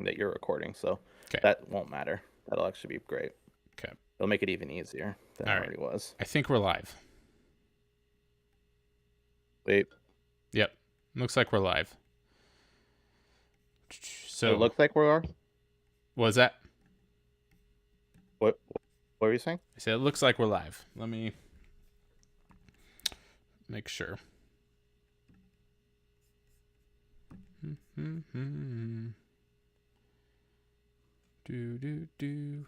that you're recording, so Okay. that won't matter. That'll actually be great. Okay. It'll make it even easier than it All right. already was. I think we're live. Wait, Yep. Looks like we're live. it So, looks like we are. what was that? What were you saying? I said it looks like we're live. Let me make sure. Do.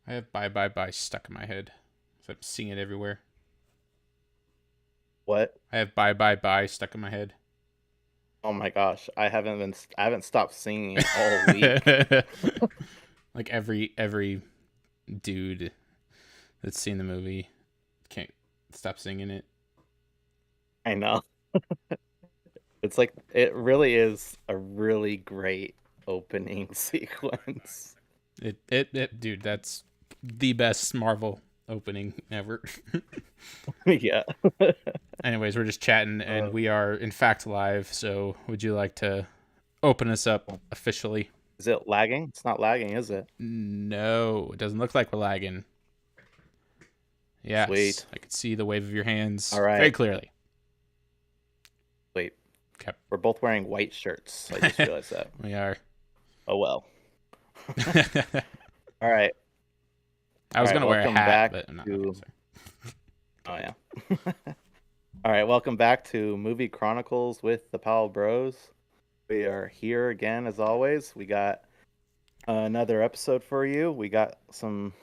I have bye stuck in my head. So I'm seeing it everywhere. What? I have bye stuck in my head. Oh my gosh, I haven't stopped singing it all week. Like every dude that's seen the movie can't stop singing it. I know. It's like it really is a really great opening sequence. Dude, that's the best Marvel opening ever. Yeah. Anyways, we're just chatting and we are in fact live. So would you like to open us up officially? Is it lagging? It's not lagging, is it? No, it doesn't look like we're lagging. Yes, Sweet. I can see the wave of your hands All right. very clearly. Wait. Okay. We're both wearing white shirts. I just realized that. We are. Oh well. All right. I was All right, gonna wear a welcome hat, back but I'm not. to- Okay, sorry. Oh yeah. All right, welcome back to Movie Chronicles with the Powell Bros. We are here again as always. We got another episode for you. We got some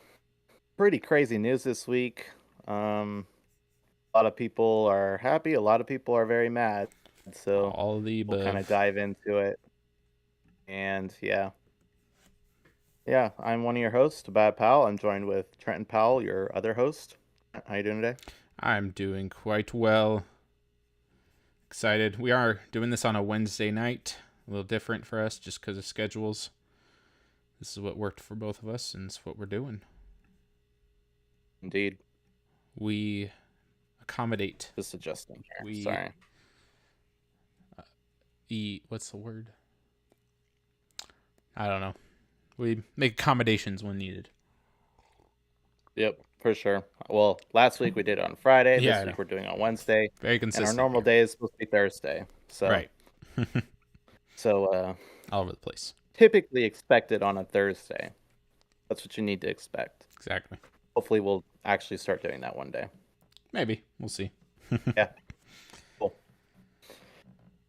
pretty crazy news this week. A lot of people are happy, a lot of people are very mad. So All the we'll kind of above. dive into it. And yeah, I'm one of your hosts, Tobias Powell. I'm joined with Trenton Powell, your other host. How you doing today? I'm doing quite well. Excited. We are doing this on a Wednesday night. A little different for us just because of schedules. This is what worked for both of us, and it's what we're doing. Indeed. We accommodate. Just adjusting here. Sorry. What's the word? I don't know. We make accommodations when needed. Yep, for sure. Well, last week we did it on Friday. Yeah, This week we're doing it on Wednesday. Very And consistent. our normal here. day is supposed to be Thursday. So, Right. So all over the place. typically expected on a Thursday. That's what you need to expect. Exactly. Hopefully we'll actually start doing that one day. Maybe. We'll see. Yeah. Cool.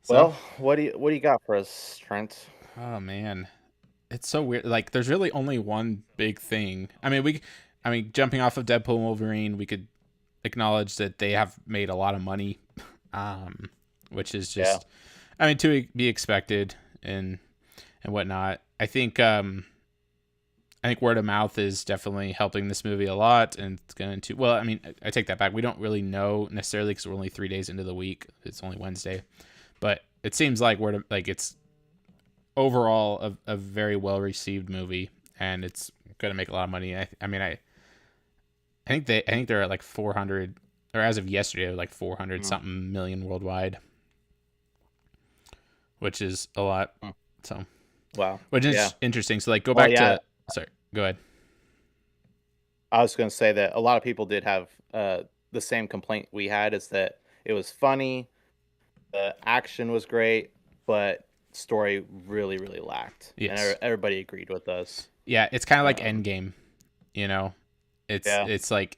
So, Well, what do you got for us, Trent? oh man. It's so weird. Like there's really only one big thing. I mean, jumping off of Deadpool and Wolverine, we could acknowledge that they have made a lot of money, which is just, I mean, to be expected and whatnot. I think word of mouth is definitely helping this movie a lot, and it's going to. Well, I mean, I take that back. We don't really know necessarily because we're only 3 days into the week. It's only Wednesday, but it seems like it's overall a very well received movie, and it's going to make a lot of money. I think they're at like 400, or as of yesterday, like 400 something million worldwide, which is a lot. So, wow, which is interesting. So, like, go back to. Sorry, go ahead. I was going to say that a lot of people did have the same complaint we had, is that it was funny, the action was great, but story really, really lacked. Yes. And everybody agreed with us. Yeah, it's kind of like Endgame, you know. It's like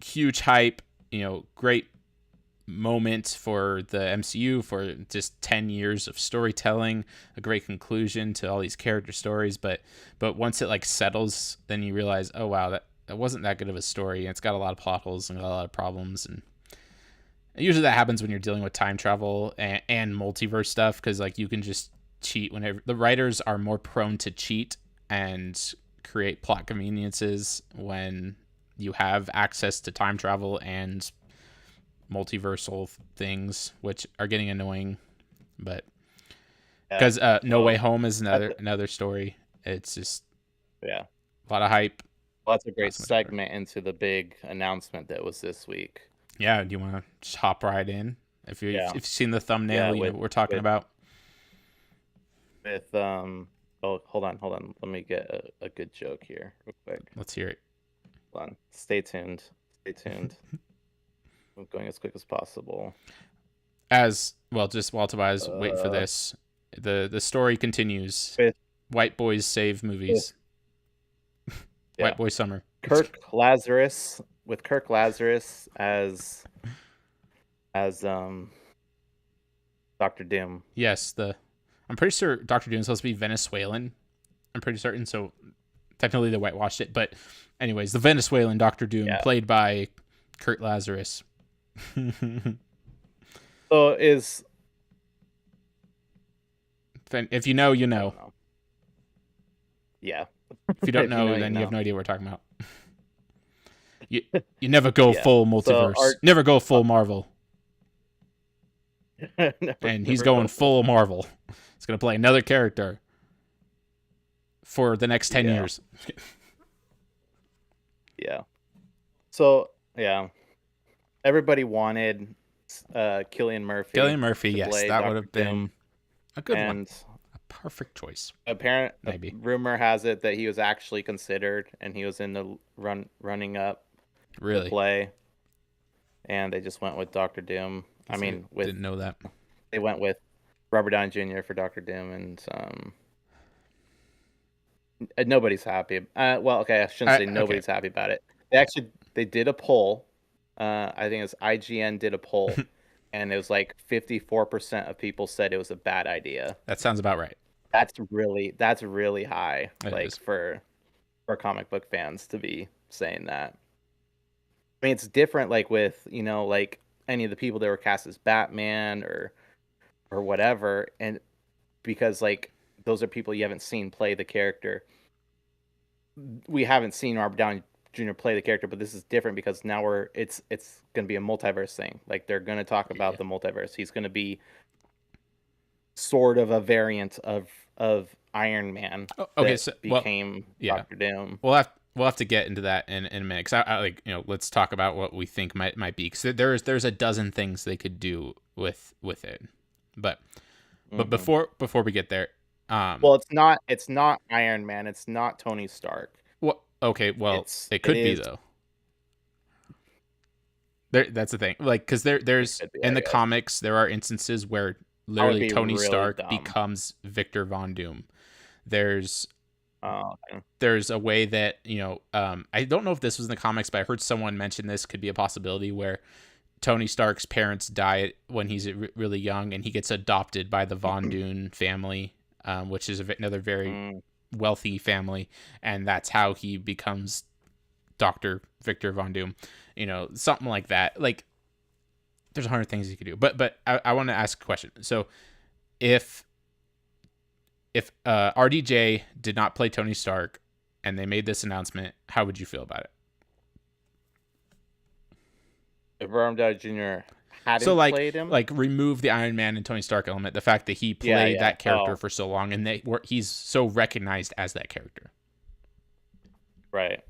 huge hype, you know, great moment for the MCU for just 10 years of storytelling, a great conclusion to all these character stories, but once it like settles, then you realize, oh wow, that wasn't that good of a story, and it's got a lot of plot holes and a lot of problems, and usually that happens when you're dealing with time travel and multiverse stuff, because like you can just cheat whenever. The writers are more prone to cheat and create plot conveniences when you have access to time travel and multiversal things, which are getting annoying. But because No Way Home is another story. It's just a lot of hype. Well, that's a great segment into the big announcement that was this week. Yeah, do you want to just hop right in If you've seen the thumbnail, you know what we're talking about. With oh, hold on. Let me get a good joke here real quick. Let's hear it. Hold on. Stay tuned. I'm going as quick as possible. As well, just while Tobias wait for this, the story continues. White boys save movies. White boy summer. Kirk Lazarus as Dr. Doom. Yes, I'm pretty sure Dr. Doom is supposed to be Venezuelan. I'm pretty certain. So technically they whitewashed it, but anyways, the Venezuelan Dr. Doom played by Kurt Lazarus. So if you know, you know. Yeah. If you don't know, then you have no idea what we're talking about. You never go full multiverse. So never go full Marvel. And he's going full Marvel. He's going to play another character for the next 10 years. Yeah. So, yeah. Everybody wanted Cillian Murphy. Cillian Murphy, yes. That would have been a good one. A perfect choice. Maybe. Rumor has it that he was actually considered, and he was in the running up to play. And they just went with Dr. Doom. Didn't know that. They went with Robert Downey Jr. for Dr. Doom, and nobody's happy. Well, okay, I shouldn't say nobody's happy about it. They did a poll. I think it was IGN did a poll, and it was like 54% of people said it was a bad idea. That sounds about right. That's really high, for comic book fans to be saying that. I mean, it's different, like with like any of the people that were cast as Batman or whatever, and because like those are people you haven't seen play the character. We haven't seen Robert Downey Jr. play the character, but this is different because now it's going to be a multiverse thing. Like they're going to talk about the multiverse. He's going to be sort of a variant of Iron Man. Became Dr. Doom. We'll have to get into that in a minute. Cause let's talk about what we think might be. Cause there's a dozen things they could do with it, but before we get there, well, it's not Iron Man. It's not Tony Stark. Well, okay. Well, it could be though. That's the thing. Like, cause there's in the comics, there are instances where literally Tony Stark becomes Victor Von Doom. There's a way that, I don't know if this was in the comics, but I heard someone mention this could be a possibility where Tony Stark's parents die when he's really young and he gets adopted by the Von Doom family, which is another very wealthy family. And that's how he becomes Dr. Victor Von Doom, something like that. Like there's 100 things you could do, but I want to ask a question. So if RDJ did not play Tony Stark and they made this announcement, how would you feel about it? If Robert Downey Jr. hadn't played him? Like remove the Iron Man and Tony Stark element, the fact that he played that character for so long and he's so recognized as that character. Right.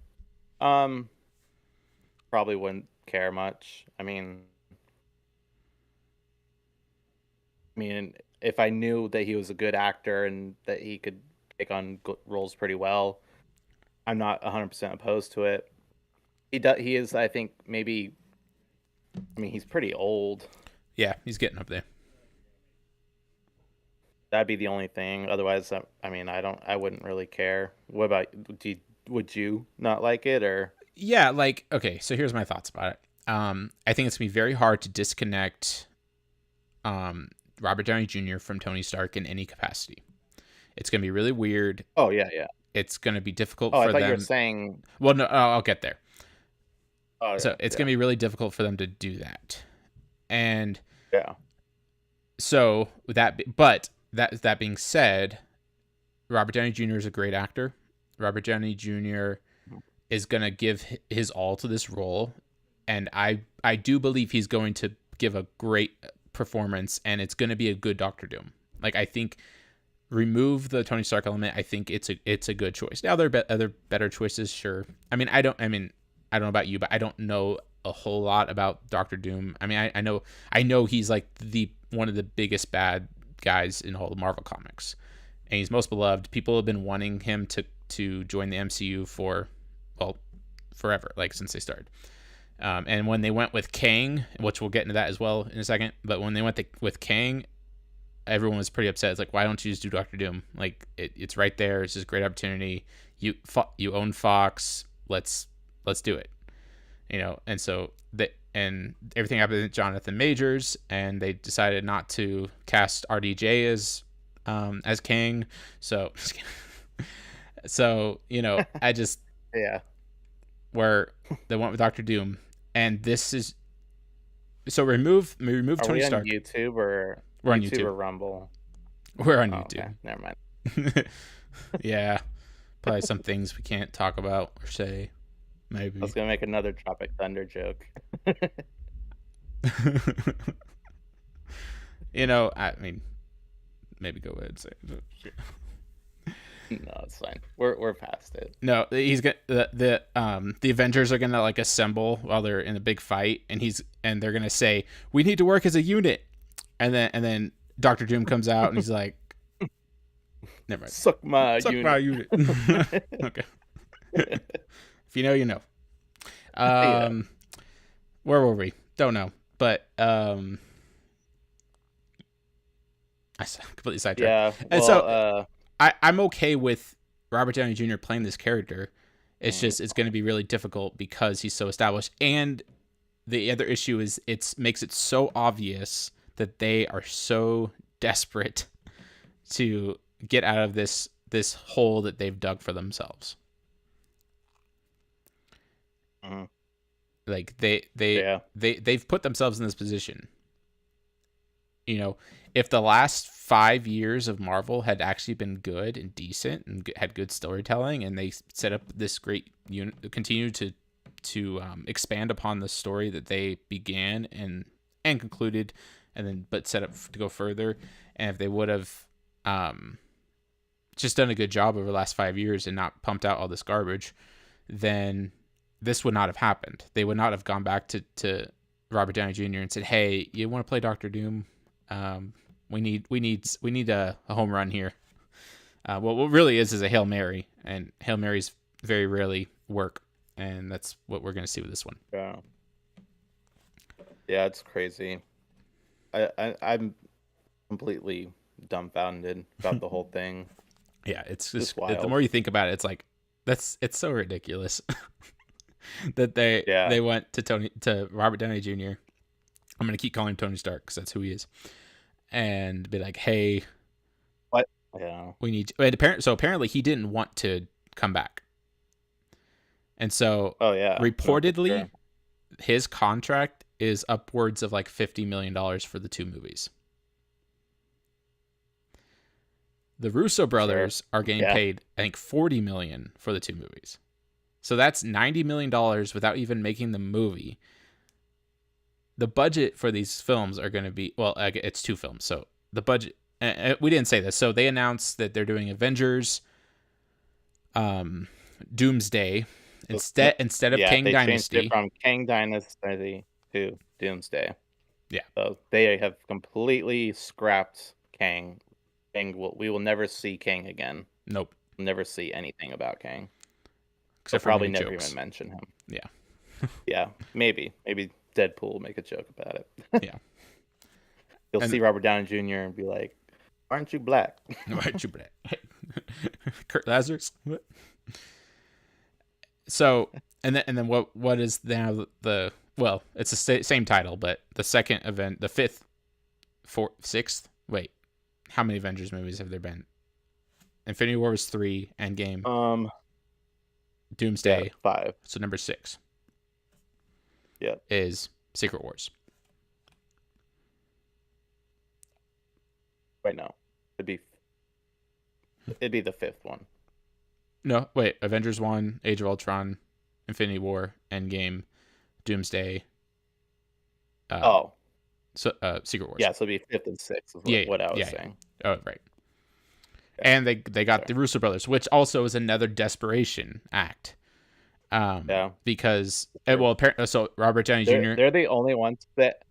Probably wouldn't care much. I mean, if I knew that he was a good actor and that he could take on roles pretty well, I'm not 100% opposed to it. He is, I think, maybe. I mean, he's pretty old. Yeah, he's getting up there. That'd be the only thing. Otherwise, I wouldn't really care. What about would you not like it or? Yeah, okay. So here's my thoughts about it. I think it's gonna be very hard to disconnect Robert Downey Jr. from Tony Stark in any capacity. It's going to be really weird. Oh, yeah. It's going to be difficult for them. I thought you were saying... Well, no, I'll get there. Oh, so it's going to be really difficult for them to do that. And... Yeah. So, that being said, Robert Downey Jr. is a great actor. Robert Downey Jr. is going to give his all to this role. And I do believe he's going to give a great performance, and it's going to be a good Doctor Doom. Like, I think remove the Tony Stark element. I think it's a good choice. Now there are other better choices, sure. I don't know about you, but I don't know a whole lot about Doctor Doom. I mean, I know he's like the one of the biggest bad guys in all the Marvel comics, and he's most beloved. People have been wanting him to join the MCU for, well, forever, like since they started. And when they went with Kang, which we'll get into that as well in a second, but when they went with Kang, everyone was pretty upset. It's like, why don't you just do Doctor Doom? Like, it's right there. It's just a great opportunity. You own Fox. Let's do it. You know, and so and everything happened to Jonathan Majors, and they decided not to cast RDJ as Kang. So, you know, I just yeah, where they went with Doctor Doom, and this is so remove Tony Stark. Are we on YouTube or we're on YouTube or Rumble? We're on YouTube. Okay. Never mind. Yeah, probably some things we can't talk about or say. Maybe I was gonna make another Tropic Thunder joke. You know, I mean, maybe go ahead and say it. No, it's fine. We're past it. No, he's gonna the Avengers are gonna like assemble while they're in a big fight, and they're gonna say, "We need to work as a unit," and then Doctor Doom comes out and he's like, "Never mind. Suck my unit." Okay. If you know, you know. Where were we? Don't know. But I completely sidetracked. Yeah. And so I'm okay with Robert Downey Jr. playing this character. It's just it's going to be really difficult because he's so established. And the other issue is it makes it so obvious that they are so desperate to get out of this hole that they've dug for themselves. Mm-hmm. Like they've put themselves in this position. You know, if the last 5 years of Marvel had actually been good and decent and had good storytelling, and they set up this great unit, continue to expand upon the story that they began and concluded, and then but set up to go further, and if they would have just done a good job over the last 5 years and not pumped out all this garbage, then this would not have happened. They would not have gone back to Robert Downey Jr. and said, "Hey, you want to play Doctor Doom? We need a home run here." What really is a Hail Mary, and Hail Marys very rarely work, and that's what we're going to see with this one. Yeah, it's crazy. I'm completely dumbfounded about the whole thing. Yeah, it's just wild. The more you think about it, it's like it's so ridiculous. That they went to Robert Downey Jr. I'm gonna keep calling him Tony Stark because that's who he is, and be like, "Hey, what? Yeah, we need." Apparently he didn't want to come back, and so reportedly, his contract is upwards of like $50 million for the 2 movies. The Russo brothers are getting paid, I think, $40 million for the 2 movies. So that's $90 million without even making the movie. The budget for these films are going to be, well, it's 2 films. So the budget, we didn't say this. So they announced that they're doing Avengers, Doomsday, instead of Kang they Dynasty. Changed it from Kang Dynasty to Doomsday. Yeah. So they have completely scrapped Kang. We will never see Kang again. Nope. We'll never see anything about Kang. Except for probably never even mention him. Yeah. Yeah, maybe Deadpool will make a joke about it. Yeah. You'll see Robert Downey Jr. and be like, "Aren't you black?" Why aren't you black? Kurt Lazarus. What? So, and then what is now the well? It's the same title, but the second event, the 5th, 4th, 6th. Wait, how many Avengers movies have there been? Infinity War was 3. Endgame. Doomsday 5. So number 6. Yeah. Is Secret Wars. Wait, no. It'd be the 5th one. No, wait. Avengers 1, Age of Ultron, Infinity War, Endgame, Doomsday. So Secret Wars. Yeah, so it'd be 5th and 6th is what I was saying. Oh, right. And they got the Russo brothers, which also is another desperation act. Because sure. well, apparently, so Robert Downey Jr. They're the only ones that.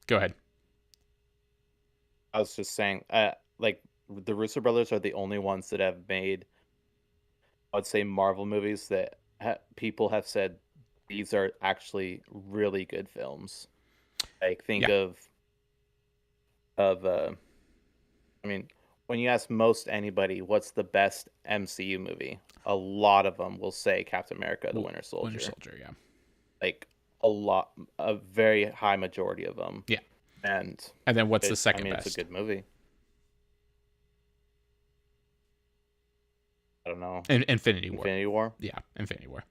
Go ahead. I was just saying, like the Russo brothers are the only ones that have made, I would say, Marvel movies that people have said these are actually really good films. Like think Yeah. of I mean, when you ask most anybody what's the best MCU movie, a lot of them will say Captain America: The Winter Winter Soldier. Soldier. Yeah. Like a very high majority of them. Yeah. And then what's the second it's best? a good movie. I don't know. Infinity War. Infinity War. Yeah, Infinity War.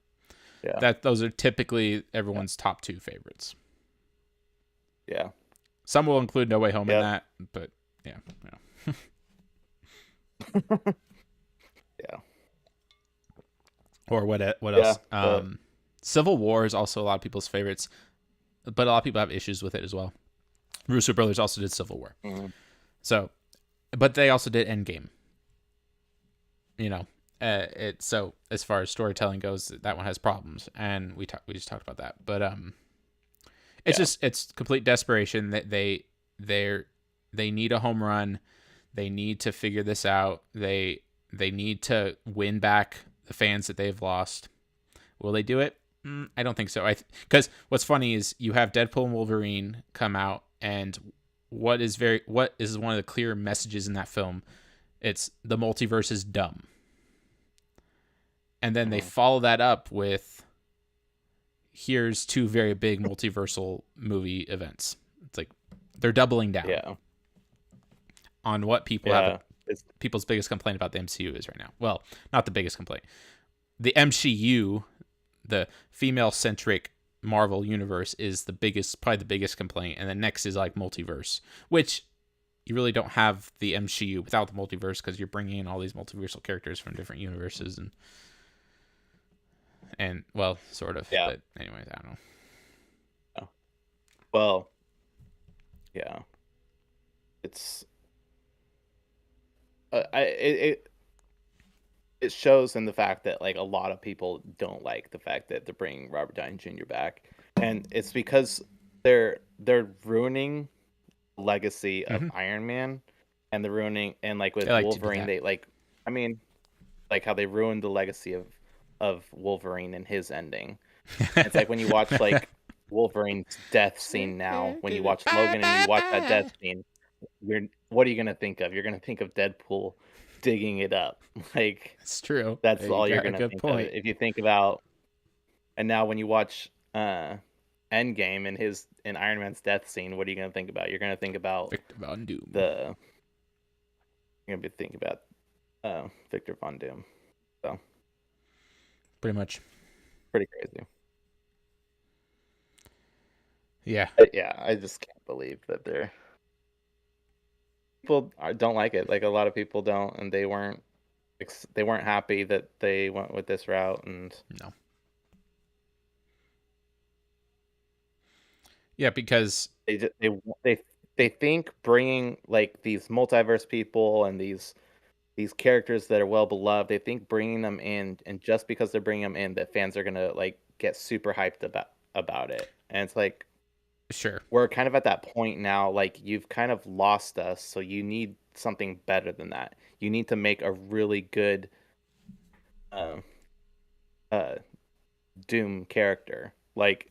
Yeah. Those are typically everyone's top 2 favorites. Yeah. Some will include No Way Home in that, but yeah. Yeah. Or what else? Civil War is also a lot of people's favorites, but a lot of people have issues with it as well. Russo brothers also did Civil War. Mm-hmm. So, but they also did Endgame. So as far as storytelling goes, that one has problems, and we just talked about that. But it's complete desperation that they need a home run. They need to figure this out. They need to win back the fans that they've lost. Will they do it? I don't think so. Because what's funny is you have Deadpool and Wolverine come out, and what is one of the clear messages in that film? It's the multiverse is dumb. And then they follow that up with, here's 2 very big multiversal movie events. It's like they're doubling down on what people people's biggest complaint about the MCU is right now. Well, not the biggest complaint. The MCU, the female-centric Marvel universe, is probably the biggest complaint, and then next is like multiverse, which you really don't have the MCU without the multiverse, because you're bringing in all these multiversal characters from different universes and well, sort of. Yeah. But anyways, I don't know. Yeah. Well, yeah. It's it shows in the fact that like a lot of people don't like the fact that they're bringing Robert Downey Jr. back, and it's because they're ruining the legacy of Iron Man, and they're ruining, and like with Wolverine, they like, I mean, like how they ruined the legacy of Wolverine and his ending. It's like when you watch like Wolverine's death scene now, when you watch Logan and you watch that death scene, what are you gonna think of? You're gonna think of Deadpool digging it up. Like, it's true. That's all you're gonna think of. If you think about, and now when you watch Endgame and Iron Man's death scene, what are you gonna think about? You're gonna think about Victor Von Doom. You're gonna be thinking about Victor Von Doom. So pretty much. Pretty crazy. Yeah. I just can't believe that people don't like it. Like a lot of people don't, and they weren't happy that they went with this route. And no. Yeah, because they think bringing like these multiverse people and these characters that are well beloved, they think bringing them in, and just because they're bringing them in, that fans are gonna like get super hyped about it. And it's like, sure, we're kind of at that point now. Like, you've kind of lost us, so you need something better than that. You need to make a really good Doom character. Like,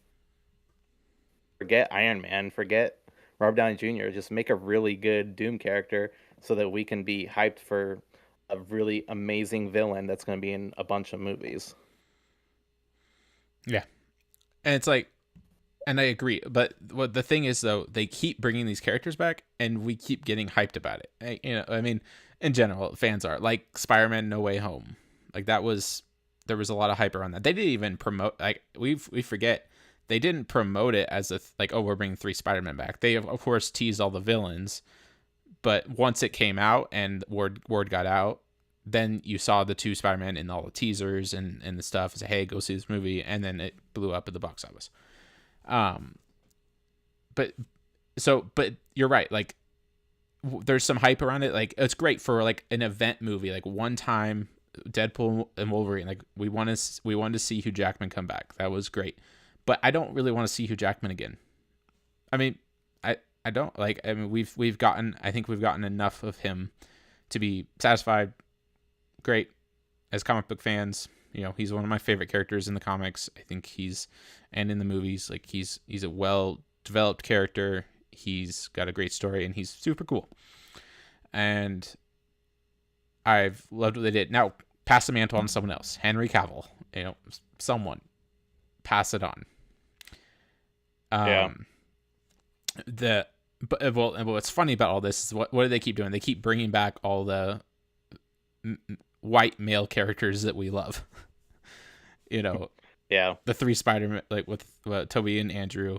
forget Iron Man, forget Robert Downey Jr. Just make a really good Doom character so that we can be hyped for a really amazing villain that's going to be in a bunch of movies. Yeah. And it's like, and I agree, but what the thing is though, they keep bringing these characters back and we keep getting hyped about it. I mean, in general, fans are like Spider-Man No Way Home. Like there was a lot of hype around that. They didn't even promote, like we forget, they didn't promote it as we're bringing 3 Spider-Men back. They of course teased all the villains, but once it came out and word got out, then you saw the 2 Spider-Man in all the teasers and the stuff. It's like, hey, go see this movie, and then it blew up at the box office. But you're right. Like, there's some hype around it. Like, it's great for like an event movie, like one time Deadpool and Wolverine. Like we wanted to see Hugh Jackman come back. That was great, but I don't really want to see Hugh Jackman again. I mean, I don't like. I mean, we've gotten. I think we've gotten enough of him to be satisfied. Great as comic book fans. You know, he's one of my favorite characters in the comics. I think and in the movies, like he's a well developed character. He's got a great story, and he's super cool. And I've loved what they did. Now, pass the mantle on to someone else. Henry Cavill. You know, someone pass it on. Yeah. But what's funny about all this is what do they keep doing? They keep bringing back all the white male characters that we love. You know, yeah, the 3 Spider-Man, like with Tobey and Andrew,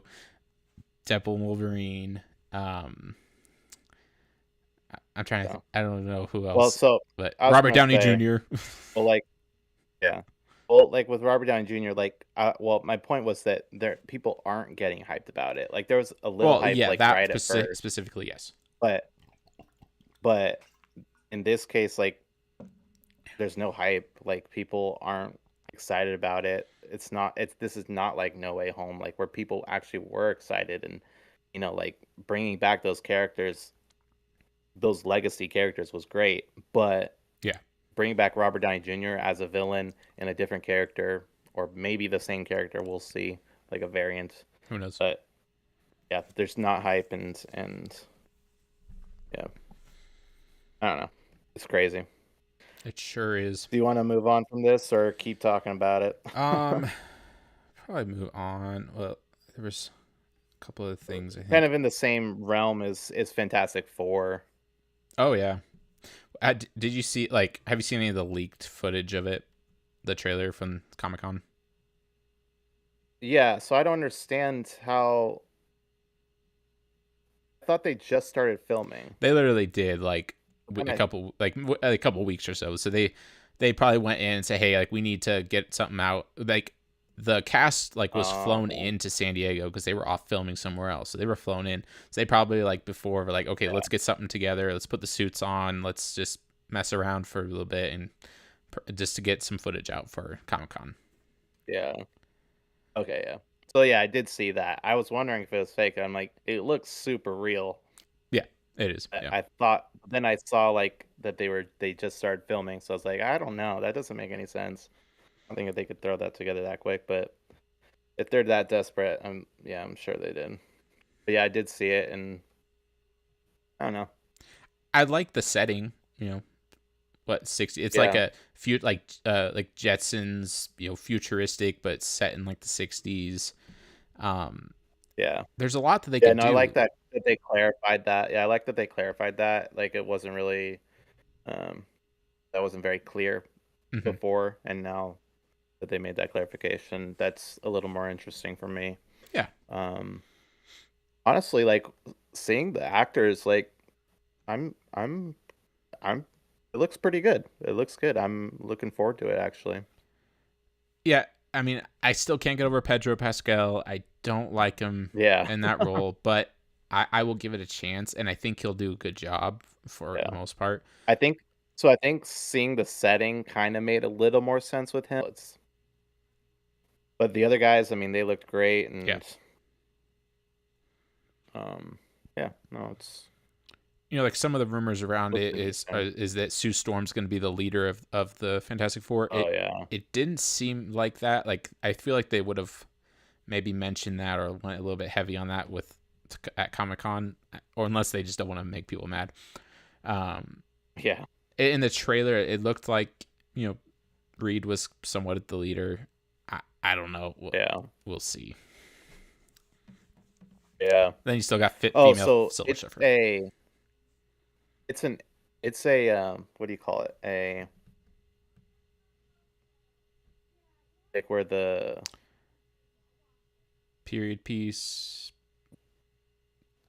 Deadpool and Wolverine. I'm trying to. I don't know who else. Well, but Robert Downey Jr. Well, like, yeah. Well, like with Robert Downey Jr., like, well, my point was that people aren't getting hyped about it. Like, there was a little hype, like that right at first, specifically, yes. But in this case, like, there's no hype. Like, people aren't excited about it. This is not like No Way Home, like where people actually were excited and, you know, like bringing back those characters, those legacy characters was great, but yeah, bringing back Robert Downey Jr. as a villain and a different character, or maybe the same character, we'll see, like a variant. Who knows? But yeah, there's not hype and yeah, I don't know. It's crazy. It sure is. Do you want to move on from this or keep talking about it? Probably move on. Well, there was a couple of things I think. Kind of in the same realm as Fantastic Four. Oh yeah. Did you see, like, have you seen any of the leaked footage of it? The trailer from Comic-Con? Yeah, so I don't understand how. I thought they just started filming. They literally did, like, a couple weeks or so. So they probably went in and said, hey, like, we need to get something out. Like, the cast, like, was flown into San Diego because they were off filming somewhere else. So they were flown in. So they probably, like, before were like, okay, let's get something together. Let's put the suits on. Let's just mess around for a little bit and just to get some footage out for Comic-Con. Yeah. Okay, yeah. So yeah, I did see that. I was wondering if it was fake. I'm like, it looks super real. Yeah, it is. Yeah. I thought, then I saw like that they just started filming. So I was like, I don't know. That doesn't make any sense. I don't think that they could throw that together that quick, but if they're that desperate, I'm sure they did. But yeah, I did see it, and I don't know. I like the setting, you know. What, 60? It's like a like Jetsons, you know, futuristic, but set in like the 60s. Yeah. There's a lot that they can do. I like that they clarified that. Yeah, I like that they clarified that. Like it wasn't really, that wasn't very clear before, and now that they made that clarification, that's a little more interesting for me. Yeah. Honestly, like seeing the actors, like I'm it looks pretty good. It looks good. I'm looking forward to it, actually. Yeah, I mean, I still can't get over Pedro Pascal. I don't like him in that role, but I will give it a chance, and I think he'll do a good job for the most part. I think seeing the setting kind of made a little more sense with him. But the other guys, I mean, they looked great, and it's. You know, like some of the rumors around it is that Sue Storm's going to be the leader of the Fantastic Four. It didn't seem like that. Like I feel like they would have maybe mentioned that or went a little bit heavy on that at Comic-Con, or unless they just don't want to make people mad. In the trailer, it looked like, you know, Reed was somewhat the leader. I don't know. We'll see. Yeah. Then you still got female Silver Surfer. It's a what do you call it? Like where the period piece.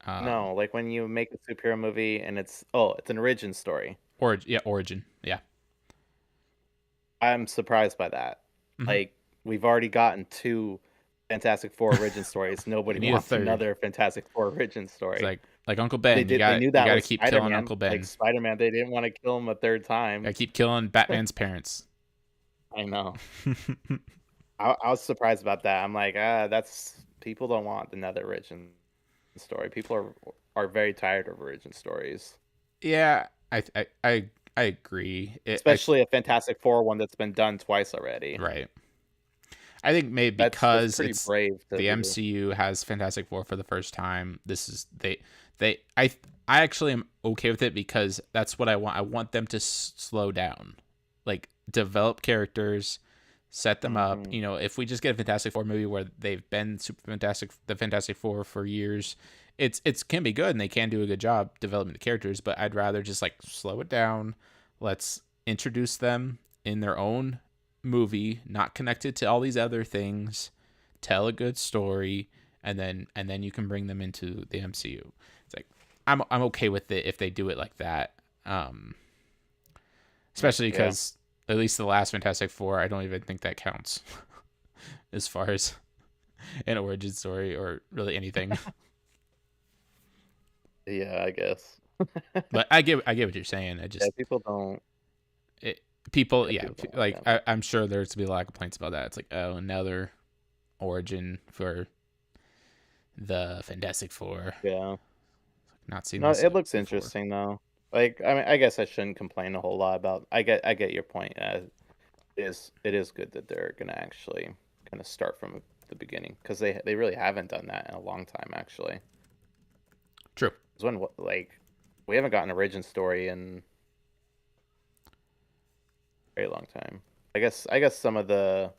No, like when you make a superhero movie and it's an origin story. Origin. Yeah. I'm surprised by that. Mm-hmm. Like we've already gotten 2 Fantastic Four origin stories. Nobody wants another Fantastic Four origin story. It's like, Like Uncle Ben, They knew you that got to with keep killing Spider-Man. Uncle Like Ben. Spider-Man, they didn't want to kill him a third Got to time. keep killing Batman's parents. I know. I was surprised about that. I'm like, that's people don't want another origin story. People are very tired of origin stories, Yeah, I agree. especially a Fantastic Four one that's been done twice already. Right. I think maybe That's because pretty it's brave to the do. MCU has Fantastic Four for the first time. This is they I actually am okay with it because that's what I want. I want them to slow down, like develop characters, set them up. Hmm. You know, if we just get a Fantastic Four movie where they've been the Fantastic Four for years, it's can be good and they can do a good job developing the characters. But I'd rather just like slow it down. Let's introduce them in their own movie, not connected to all these other things. Tell a good story, and then you can bring them into the MCU. It's like I'm okay with it if they do it like that. Especially Yeah. because at least the last Fantastic Four, I don't even think that counts as far as an origin story or really anything. Yeah, I guess. But I get what you're saying. I Yeah, just people don't. it, people, Yeah, yeah, people don't like like them. I'm sure there's to be a lot of complaints about that. It's like, oh, another origin for the Fantastic Four. Yeah. Not seen No, this it looks before. interesting though. Like, I mean, I guess I shouldn't complain a whole lot about. I get your point. It is good that they're gonna actually kind of start from the beginning because they really haven't done that in a long time actually. True. 'Cause when like we haven't gotten an origin story in a very long time. I guess some of the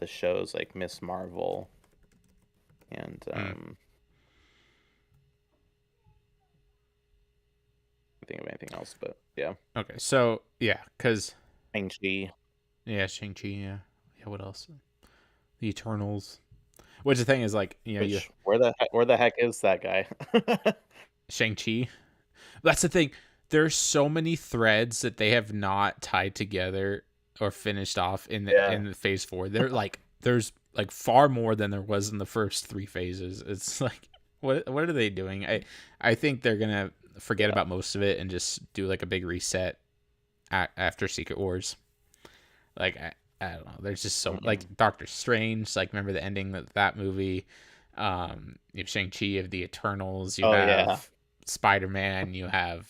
shows like Miss Marvel and Mm. I think of anything else, but yeah, Okay, so yeah, because Shang-Chi. yeah, Shang-Chi, yeah. Yeah, what else? The Eternals. Which the thing is, like, you know, you Which where the heck is that guy? Shang-Chi. That's the thing. There's so many threads that they have not tied together or finished off Yeah. in the phase 4. They're like there's like far more than there was in the first 3 phases. It's like what are they doing? I think they're gonna forget Yeah. about most of it and just do like a big reset after Secret Wars. Like I don't know. There's just so Hmm. like Doctor Strange. Like remember the ending of that movie. You have Shang Chi of the Eternals. You Oh yeah. have Spider Man. You have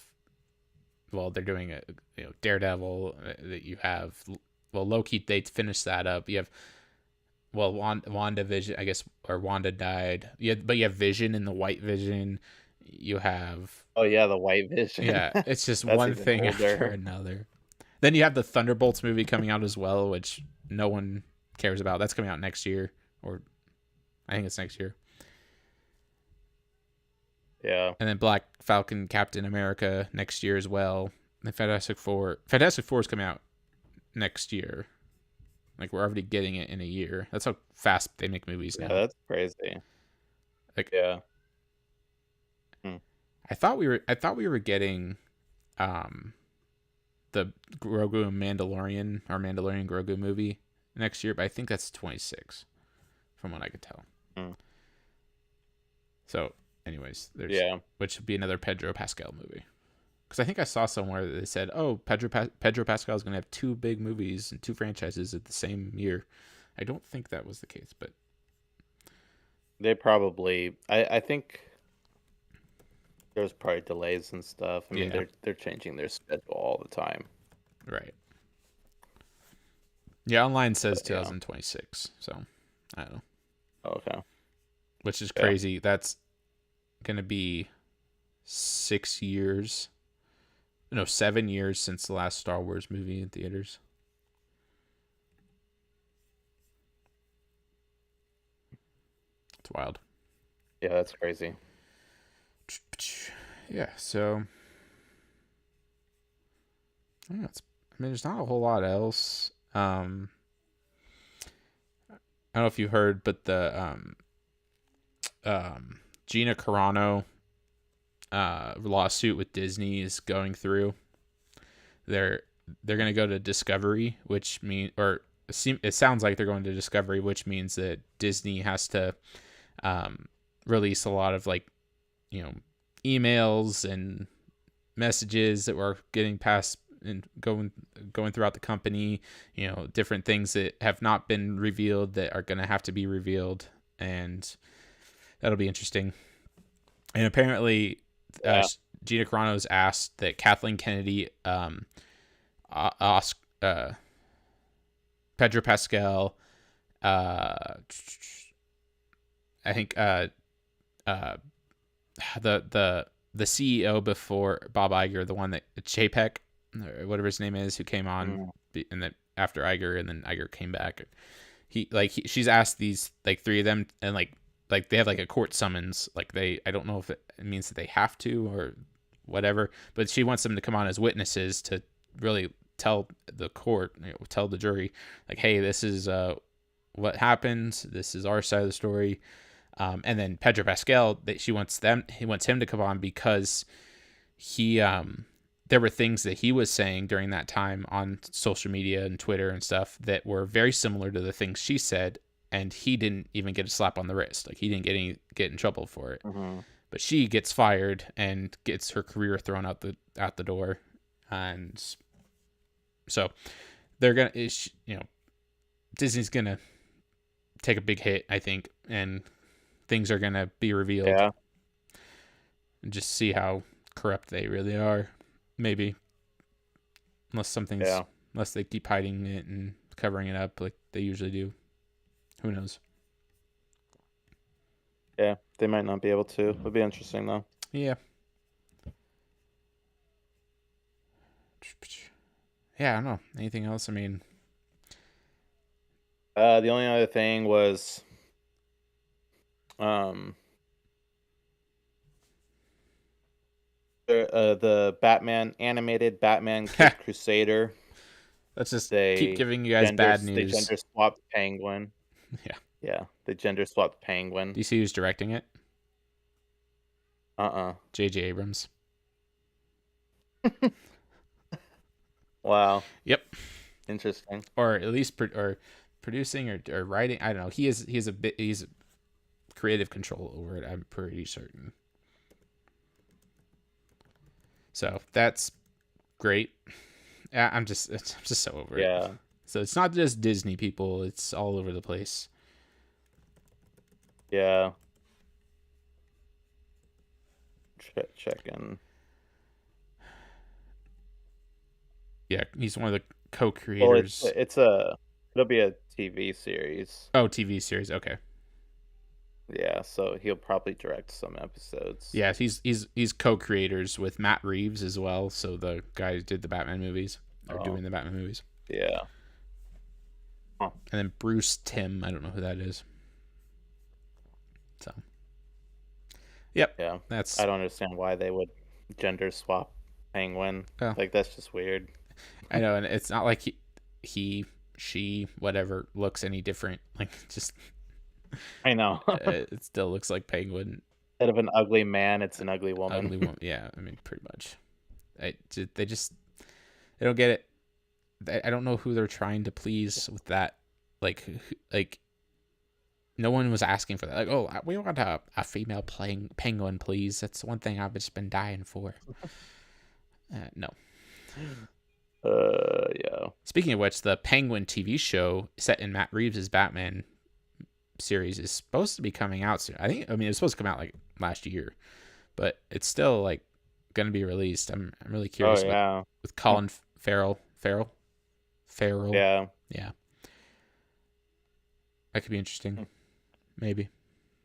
well, they're doing a Daredevil. That you have well Loki. They finished that up. You have well Wanda Vision. I guess or Wanda died. Yeah, but you have Vision and the White Vision. You have Oh yeah, the White Vision. yeah. It's just That's one even thing after older. another. Then you have the Thunderbolts movie coming out as well, which no one cares about. That's coming out next year, or I think it's next year. Yeah. And then Black Falcon, Captain America next year as well. And Fantastic Four. Fantastic Four is coming out next year. Like we're already getting it in a year. That's how fast they make movies Yeah, now. that's crazy. Like Yeah. Hmm. I thought we were getting um the Grogu and Mandalorian or Mandalorian Grogu movie next year, but I think that's 26 from what I could tell. Hmm. So, anyways, there's Yeah. which would be another Pedro Pascal movie. Because I think I saw somewhere that they said, "Oh, Pedro Pascal is going to have 2 big movies and 2 franchises at the same year." I don't think that was the case, but They probably I think there's probably delays and stuff. I mean, yeah, they're changing their schedule all the time. right. Yeah, online says But yeah. 2026, so I don't know, Okay. which is Yeah. crazy. That's going to be 6 years, no, 7 years since the last Star Wars movie in theaters. It's wild. Yeah, that's crazy. Yeah, so I don't know, I mean, there's not a whole lot else. I don't know if you heard, but the Gina Carano lawsuit with Disney is going through. They're they're gonna go to Discovery, which mean or it sounds like they're going to Discovery, which means that Disney has to release a lot of like emails and messages that were getting passed and going throughout the company, different things that have not been revealed that are going to have to be revealed, and that'll be interesting. And apparently, Gina Carano's asked that Kathleen Kennedy, ask Pedro Pascal, I think the CEO before Bob Iger, the one that Chapek, or whatever his name is, who came on and then after Iger, and then Iger came back. She's asked these like three of them, and like they have like a court summons. Like I don't know if it means that they have to or whatever, but she wants them to come on as witnesses to really tell the court, tell the jury, like, hey, this is what happened. This is our side of the story. And then Pedro Pascal, he wants him to come on because he there were things that he was saying during that time on social media and Twitter and stuff that were very similar to the things she said, and he didn't even get a slap on the wrist. Like, he didn't get in trouble for it. Mm-hmm. But she gets fired and gets her career thrown out the door. And so they're gonna, Disney's gonna take a big hit, I think, and things are gonna be revealed. Yeah. And just see how corrupt they really are. Maybe, unless they keep hiding it and covering it up like they usually do. Who knows? Yeah, they might not be able to. It'll be interesting though. Yeah. Yeah, I don't know. Anything else? I mean, the only other thing was, the animated Batman Kid Crusader. Let's just keep giving you guys bad news. They gender swapped Penguin. Yeah. Yeah, they gender swapped Penguin. Do you see who's directing it? J.J. Abrams. Wow. Yep. Interesting. Or at least producing or writing. I don't know. He's creative control over it, I'm pretty certain. So that's great. I'm just so over it. Yeah. So it's not just Disney, people. It's all over the place. Yeah. Checking. Yeah, he's one of the co-creators. Well, it'll be a TV series. Oh, TV series. Okay. Yeah, so he'll probably direct some episodes. Yeah, he's co-creators with Matt Reeves as well. So the guy who did the Batman movies are doing the Batman movies. Yeah. Huh. And then Bruce Timm, I don't know who that is. So. Yep. Yeah. I don't understand why they would gender swap Penguin. Oh. Like, that's just weird. I know, and it's not like she, whatever, looks any different. Like, just. I know. It still looks like Penguin. Instead of an ugly man, it's an ugly woman. Ugly woman. Yeah, I mean, pretty much. They don't get it. I don't know who they're trying to please with that. Like no one was asking for that. Like, oh, we want a female playing Penguin, please. That's one thing I've just been dying for. No. Yeah. Speaking of which, the Penguin TV show set in Matt Reeves' Batman series is supposed to be coming out soon. It was supposed to come out like last year, but it's still like going to be released. I'm really curious. Oh, yeah. With Colin Farrell. Yeah. Yeah. That could be interesting. Maybe.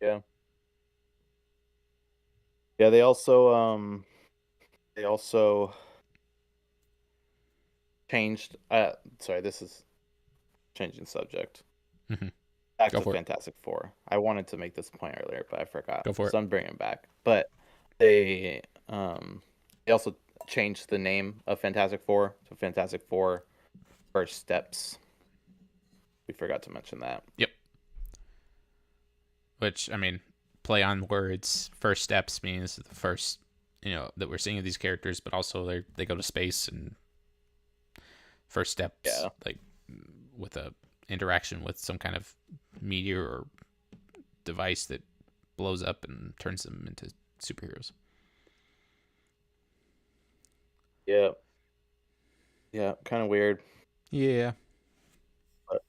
Yeah. Yeah, they also changed sorry, this is changing subject. Mm-hmm. Back to Fantastic Four. I wanted to make this point earlier, but I forgot. Go for it. So I'm bringing it back. But they also changed the name of Fantastic Four to Fantastic Four First Steps. We forgot to mention that. Yep. Which, I mean, play on words. First Steps means the first, that we're seeing of these characters, but also they go to space, and first steps, like with a interaction with some kind of meteor or device that blows up and turns them into superheroes. Yeah. Yeah. Kind of weird. Yeah. But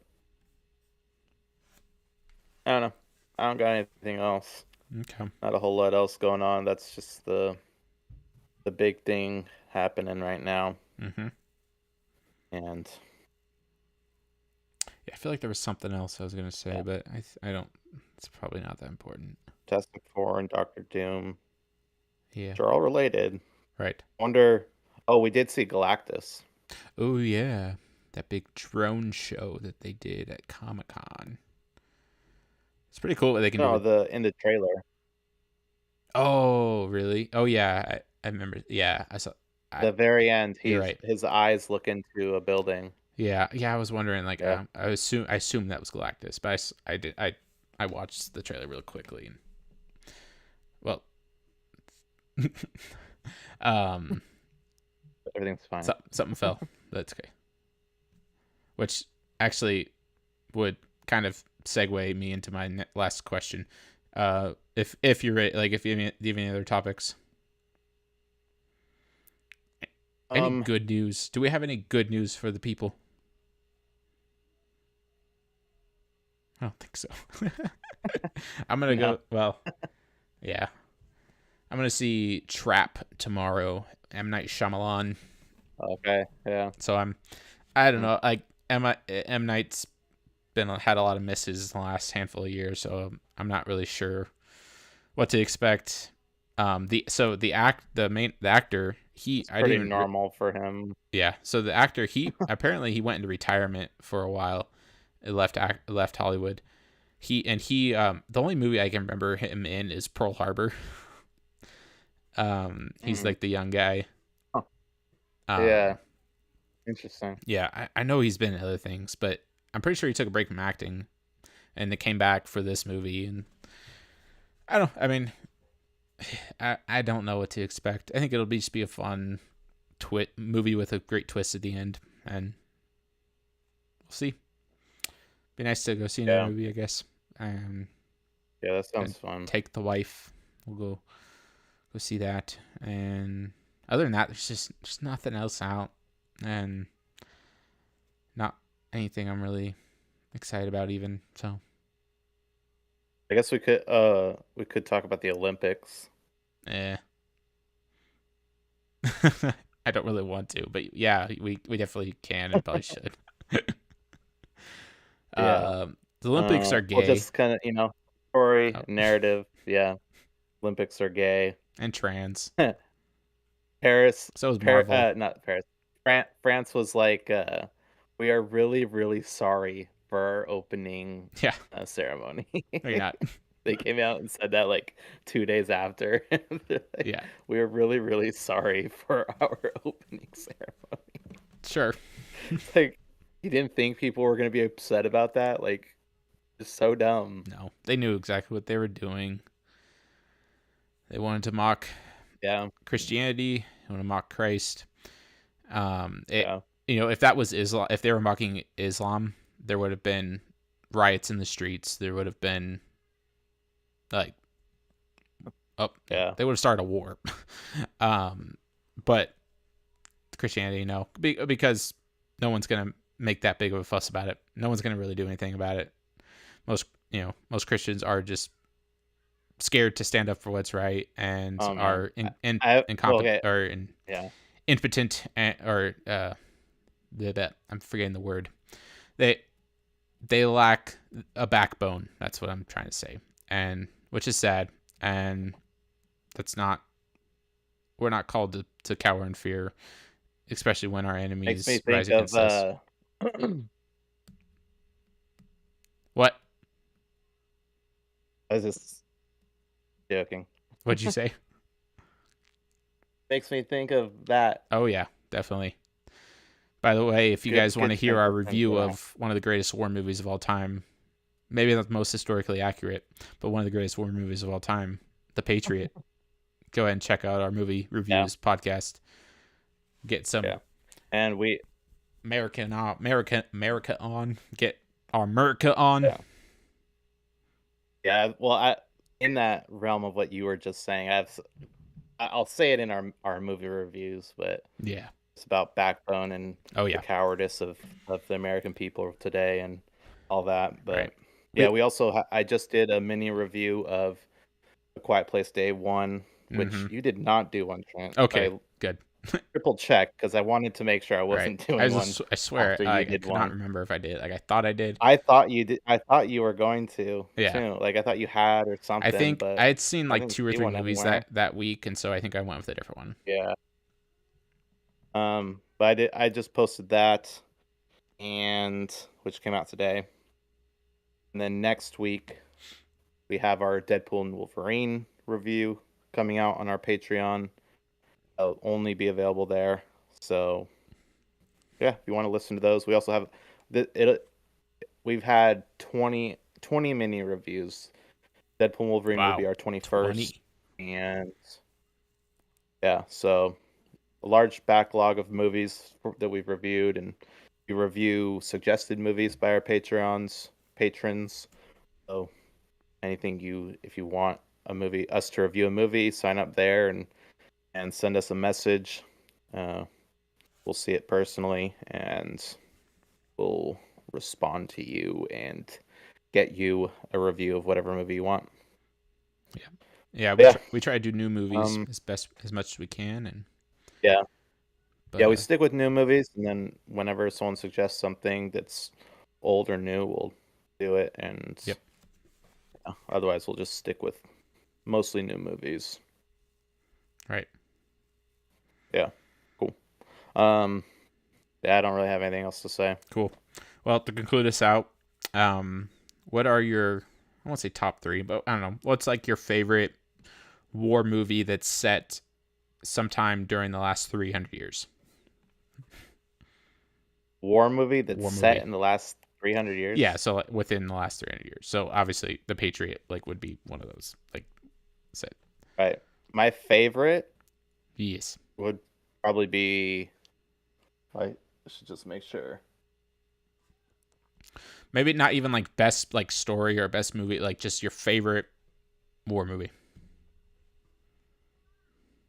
I don't know. I don't got anything else. Okay. Not a whole lot else going on. That's just the big thing happening right now. Mm-hmm. And Yeah, I feel like there was something else I was gonna say, yeah, but I don't. It's probably not that important. Fantastic Four and Doctor Doom, Yeah. which are all related. Right. Wonder. Oh, we did see Galactus. Oh yeah, that big drone show that they did at Comic-Con. It's pretty cool what they can do No, with. the in the trailer, Oh really? Oh yeah, I remember. Yeah, I saw. the very end, You're right. his eyes look into a building. Yeah, yeah. I was wondering, like, Yeah. I assume that was Galactus, but I watched the trailer real quickly, and well, um, Everything's fine. something fell. That's okay. Which actually would kind of segue me into my last question. If you're ready, like, if you have any other topics, any Um, good news? Do we have any good news for the people? I don't think so. I'm gonna no. go. Well, yeah. I'm gonna see Trap tomorrow. M. Night Shyamalan. Okay. Yeah. So I don't Mm. know. Like M. Night's had a lot of misses in the last handful of years, so I'm not really sure what to expect. The actor, he It's I didn't pretty even normal for him. yeah. So the actor, he apparently he went into retirement for a while. Left Hollywood. The only movie I can remember him in is Pearl Harbor. He's Mm. like the young guy. Huh. Um, Yeah. Interesting. yeah, I know he's been in other things, but I'm pretty sure he took a break from acting, and it came back for this movie. And I mean, I don't know what to expect. I think it'll just be a fun movie with a great twist at the end, and we'll see. Be nice to go see another Yeah. movie, I guess. Yeah, that And sounds fun. take the wife. We'll go see that. And other than that, there's just nothing else out, and not anything I'm really excited about even. So I guess we could talk about the Olympics. eh. I don't really want to, but yeah, we definitely can and probably should. Yeah. The Olympics are Well, gay. just kind of, story, Oh, narrative. Yeah. Olympics are gay. and trans. Paris, So is Marvel. not Paris. France was like, we are really, really sorry for our opening Yeah, ceremony. maybe not. They came out and said that like 2 days after. They're like, Yeah, we are really, really sorry for our opening ceremony. sure. It's like, you didn't think people were going to be upset about that? Like, it's so dumb. No, they knew exactly what they were doing. They wanted to mock Yeah. Christianity. They wanted to mock Christ. Yeah. If that was Islam, if they were mocking Islam, there would have been riots in the streets. There would have been like, Yeah. they would have started a war. But Christianity, no, because no one's gonna make that big of a fuss about it. No one's gonna really do anything about it. Most Christians are just scared to stand up for what's right, and Oh man. are Well, incompetent okay. or Yeah. impotent, or I'm forgetting the word. They lack a backbone. That's what I'm trying to say, and which is sad. And that's not. We're not called to cower in fear, especially when our Makes me enemies rise think of against us. What? I was just joking. What'd you say? Makes me think of that. Oh yeah, definitely. By the way, if you guys want to hear our transition, review yeah. of one of the greatest war movies of all time, maybe not the most historically accurate, but one of the greatest war movies of all time, The Patriot, go ahead and check out our movie reviews podcast. Get some And we America on. Get our America on. Yeah. Well, in that realm of what you were just saying, I'll say it in our movie reviews, but Yeah. it's about backbone and Oh the yeah. cowardice of the American people today and all that. Right. But yeah, We. we also I just did a mini review of A Quiet Place Day 1, which Mm-hmm. you did not do one, Trent. Okay. I Good. triple check because I wanted to make sure I Right. wasn't doing one I swear, after you I did could not one. remember if I did. Like I thought I did. I thought you did. I thought you were going to Yeah. too. Like I thought you had or I something, think but I had seen I like didn't 2 or see 3 one movies anywhere. that week, and so I think I went with a different one. Yeah. But I did. I just posted that, and which came out today. And then next week we have our Deadpool and Wolverine review coming out on our Patreon. It'll only be available there. So yeah, if you want to listen to those, we also have it. We've had 20 mini reviews. Deadpool and Wolverine will be Wow. our 21st, 20. and yeah, so a large backlog of movies that we've reviewed, and we review suggested movies by our patrons. So anything if you want us to review a movie, sign up there and send us a message. Uh, we'll see it personally, and we'll respond to you and get you a review of whatever movie you want. Yeah. Yeah, Yeah. we try to do new movies Um. as much as we can, and Yeah. but Yeah. We stick with new movies, and then whenever someone suggests something that's old or new, we'll do it. And yep. yeah, otherwise, we'll just stick with mostly new movies. Right. Yeah. Cool. Um. Yeah, I don't really have anything else to say. Cool. Well, to conclude us out, what are your, I won't say top 3, but I don't know, what's like your favorite war movie that's set sometime during the last 300 years? War movie that's War set movie. in the last 300 years? Yeah, so like, within the last 300 years. So obviously The Patriot like would be one of those like set. Right. My favorite Yes. would probably be. I should just make sure. Maybe not even like best like story or best movie, like just your favorite war movie.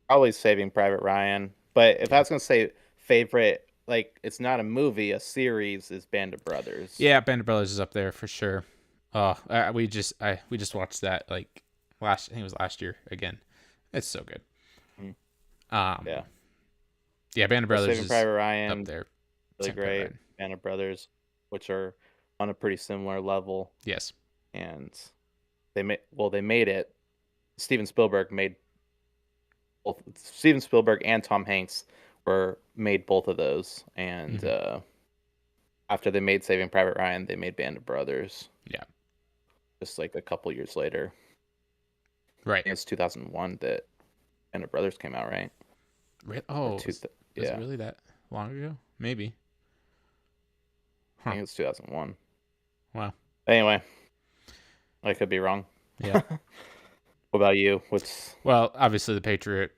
Probably Saving Private Ryan. But if I Yeah. was gonna say favorite, like it's not a movie, a series is Band of Brothers. Yeah, Band of Brothers is up there for sure. Oh, we just watched that like I think it was last year again. It's so good. Mhm. Um, Yeah. yeah, Band of Brothers Saving is Private up Ryan, there. really Second Private great. Ryan. Band of Brothers, which are on a pretty similar level, Yes. and they made it. Steven Spielberg and Tom Hanks made both of those, and after they made Saving Private Ryan, they made Band of Brothers. Yeah. Just like a couple years later. Right. It's 2001 that Band of Brothers came out, right? Oh, Was it really that long ago? Maybe. I think it's 2001. Wow. Anyway, I could be wrong. Yeah. What about you? Well, obviously The Patriot,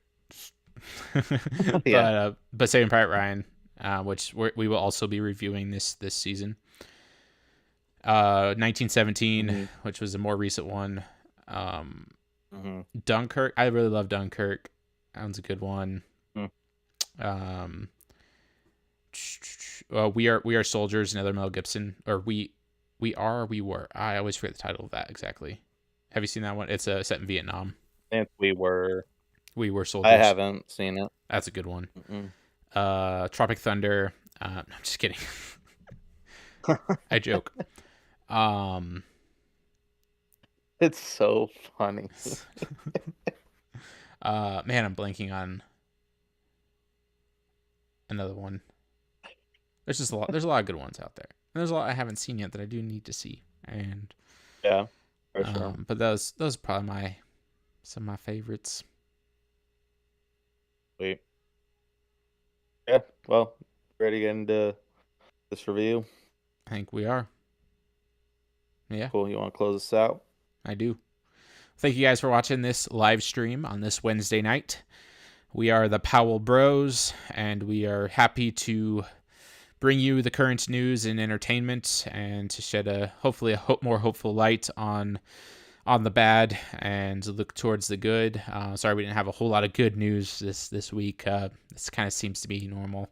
Yeah. but Saving Private Ryan, which we will also be reviewing this season. 1917, which was a more recent one. Dunkirk, I really love Dunkirk. That one's a good one. We are soldiers. Another Mel Gibson, or we were. I always forget the title of that exactly. Have you seen that one? It's set in Vietnam. And we were soldiers. I haven't seen it. That's a good one. Tropic Thunder. No, I'm just kidding. I joke. It's so funny. Man, I'm blanking on another one. There's just a lot. There's a lot of good ones out there. And there's a lot I haven't seen yet that I do need to see. And yeah, for sure. But those are probably some of my favorites. Sweet. Yeah. Well, ready to get into this review? I think we are. Yeah. Cool. You want to close this out? I do. Thank you guys for watching this live stream on this Wednesday night. We are the Powell Bros, and we are happy to bring you the current news and entertainment, and to shed hopefully a more hopeful light on on the bad and look towards the good. Sorry we didn't have a whole lot of good news this week. This kind of seems to be normal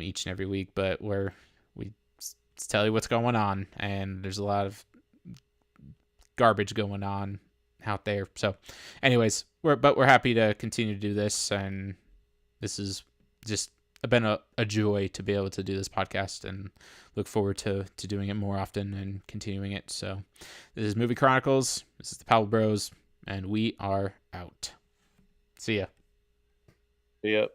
each and every week, but we tell you what's going on, and there's a lot of garbage going on out there. So anyways, we're happy to continue to do this, and this is just been a joy to be able to do this podcast, and look forward to doing it more often and continuing it. So this is Movie Chronicles. This is the Powell Bros, and we are out. See ya. See ya.